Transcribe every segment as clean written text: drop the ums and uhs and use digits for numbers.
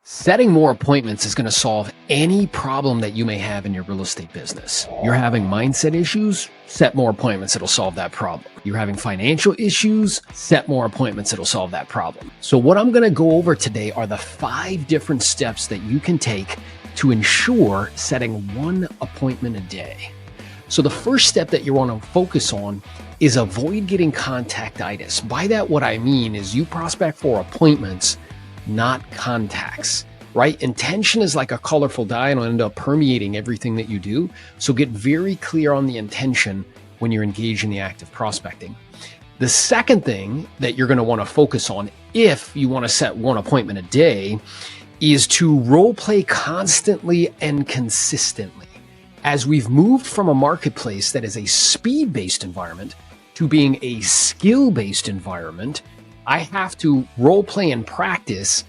Setting more appointments is going to solve any problem that you may have in your real estate business. You're having mindset issues? Set more appointments. It'll solve that problem. You're having financial issues? Set more appointments. It'll solve that problem. So what I'm going to go over today are the 5 different steps that you can take to ensure setting 1 appointment a day. So the first step that you want to focus on is avoid getting contactitis. By that, what I mean is you prospect for appointments, not contacts, right? Intention is like a colorful dye and it'll end up permeating everything that you do. So get very clear on the intention when you're engaged in the act of prospecting. The second thing that you're going to want to focus on if you want to set 1 appointment a day is to role play constantly and consistently. As we've moved from a marketplace that is a speed-based environment to being a skill-based environment, I have to role play and practice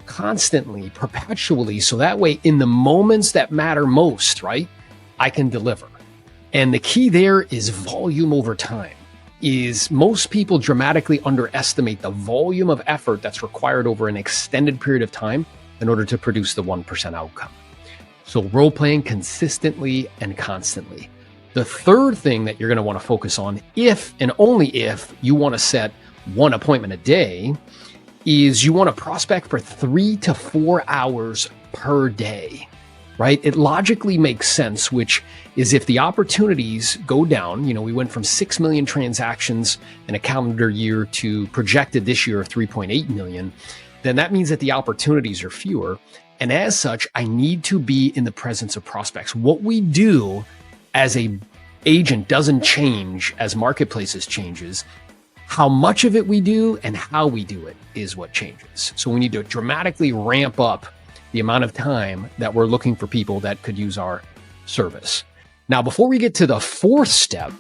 constantly, perpetually, so that way in the moments that matter most, right, I can deliver. And the key there is volume over time. Is most people dramatically underestimate the volume of effort that's required over an extended period of time in order to produce the 1% outcome. So role playing consistently and constantly. The third thing that you're going to want to focus on, if and only if you want to set 1 appointment a day, is you want to prospect for 3 to 4 hours per day, right? It logically makes sense, which is if the opportunities go down, we went from 6 million transactions in a calendar year to projected this year of 3.8 million, then that means that the opportunities are fewer. And as such, I need to be in the presence of prospects. What we do as a agent doesn't change as marketplaces changes. How much of it we do and how we do it is what changes. So we need to dramatically ramp up the amount of time that we're looking for people that could use our service. Now, before we get to the 4th step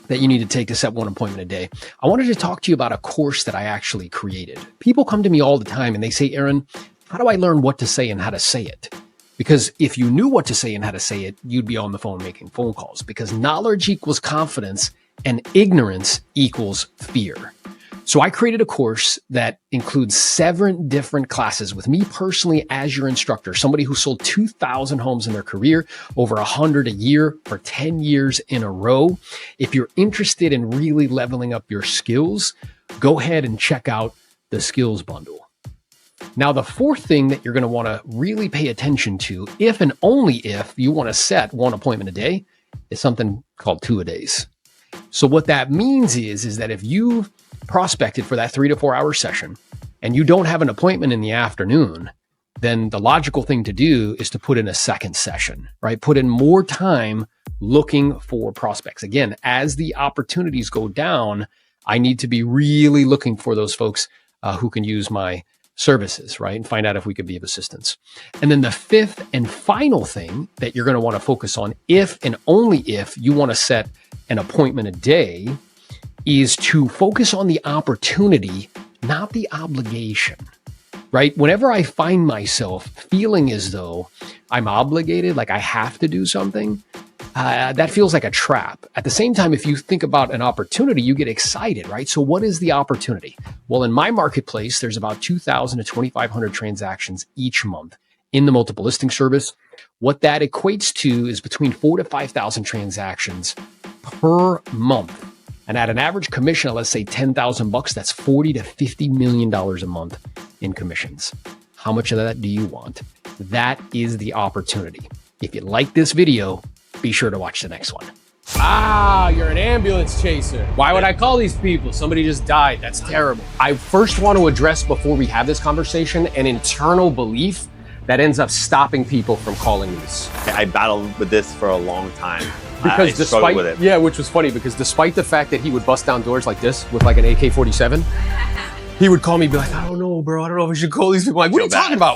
that you need to take to set 1 appointment a day, I wanted to talk to you about a course that I actually created. People come to me all the time and they say, Aaron, how do I learn what to say and how to say it? Because if you knew what to say and how to say it, you'd be on the phone making phone calls, because knowledge equals confidence and ignorance equals fear. So I created a course that includes 7 different classes with me personally as your instructor, somebody who sold 2,000 homes in their career, over 100 a year for 10 years in a row. If you're interested in really leveling up your skills, go ahead and check out the skills bundle. Now, the 4th thing that you're going to want to really pay attention to, if and only if you want to set 1 appointment a day, is something called 2-a-days. So what that means is that if you've prospected for that 3 to 4 hour session and you don't have an appointment in the afternoon, then the logical thing to do is to put in a 2nd session, right? Put in more time looking for prospects. Again, as the opportunities go down, I need to be really looking for those folks who can use my services, right? And find out if we could be of assistance. And then the 5th and final thing that you're going to want to focus on, if and only if you want to set an appointment a day, is to focus on the opportunity, not the obligation, right? Whenever I find myself feeling as though I'm obligated, like I have to do something, that feels like a trap. At the same time, if you think about an opportunity, you get excited, right? So what is the opportunity? Well, in my marketplace, there's about 2,000 to 2,500 transactions each month in the multiple listing service. What that equates to is between 4,000 to 5,000 transactions per month. And at an average commission of, let's say, $10,000, that's $40 to $50 million a month in commissions. How much of that do you want? That is the opportunity. If you like this video, be sure to watch the next one. Ah, you're an ambulance chaser. Why would I call these people? Somebody just died. That's terrible. I first want to address, before we have this conversation, an internal belief that ends up stopping people from calling these. I battled with this for a long time. Because I struggled with it. Yeah, which was funny, because despite the fact that he would bust down doors like this with like an AK-47, he would call me and be like, I don't know, bro. I don't know if we should call these people. Like, what are you talking about?